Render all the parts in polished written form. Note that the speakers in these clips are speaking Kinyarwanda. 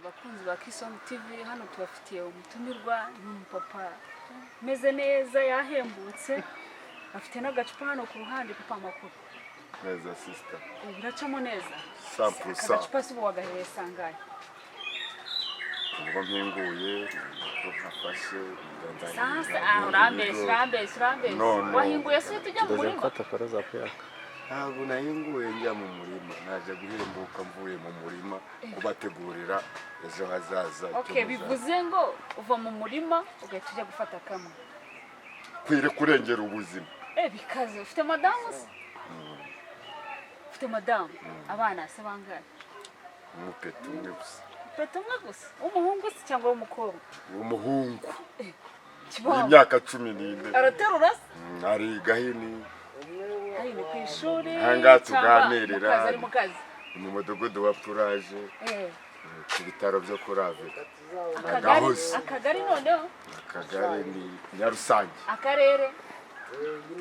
bakunzi ba Kisong TV hano tubafitiye umutumirwa n'umupapa meze neza yahembutse afite n'agacupa hano ku ruhande papa makuru neza sister biracamo neza 100% agacupa sibo wagahere sangaye ubwo mpinguye nkafashe sasa urambeshe wahinguye se tujya mu murima ntabwo nahinguye njya mu murima naje guhembuka mvuye mu murima kubategurira ejo hazaza. Okay, bivuze ngo uva mu murima ugahita ujya gufata kamwe kwire kurengera ubuzima bikaze ufite madamu se ufite madamu abana se bangahe umupetu umwe gusa umwe gusa umuhungu se cyangwa umukobwa umuhungu y'imyaka 14 araterura se ari gahini ari ku ishuri hanga tuganirira ari mu kazi mu mudugudu wa Puraje ku bitaro byo kurave akagari noneho akagari ni Nyarusange akarere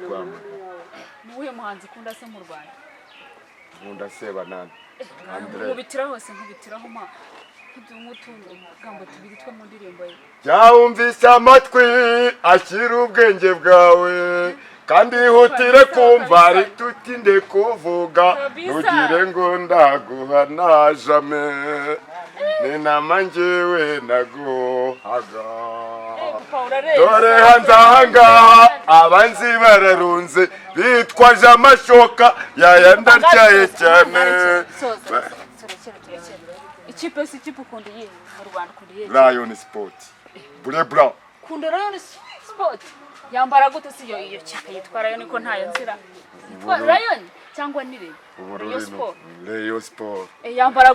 kwama muwe muhanzi kunda se mu Rwanda nkunda Sebanani Andre nkubitira hose nkubitiraho ma nk'umutungo gambo tubiri two mu ndirimbo ye yawumvise amatwi akira ubwenge bwawe kandi ihutire kumva ari tutinde kuvuga ntugire ngo ndaguha na jamais ni nama njyewe naguhaga dore hanze ahangaha abanzi bararunze bitwaje amashoka yayandaryaye cyane ikipe si ikipe ukunda iyi mu Rwanda ukunda iyi Lion Sport Bleu Blanc kunda Lion Sport yambara gute si iyo cyaka yitwara yo niko ntayo nzira Lion cyangwa ni Lion Sport yambara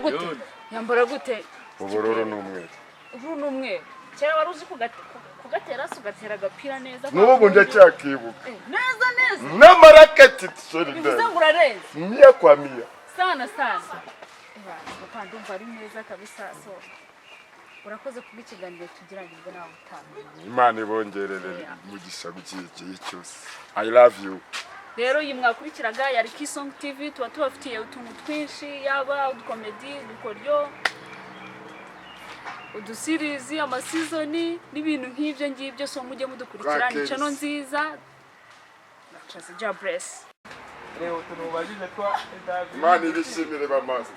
gute ubururu n'umweru cyera waruzi kugatera sugatera agapira neza n'ubu ndacyakibuka neza n'amaraketi sorry bivuze ngo urarenze mia kwa mia sana papa ndumva ari neza kabisa so urakoze kuba ikiganiro tugiranyijwe nawe utanga Imana ibongerere mugisha gukiye cyose I love you. Rero yimwakurikiraga yari Kisong TV tuba tubafitiye utuntu twinshi yaba udukomedi dukoryo udusirizi amasizoni n'ibintu nk'ibyo ngibyo so mujye mudukurikira ni channel nziza Nachazi Jabress Imana ibishimire bamaze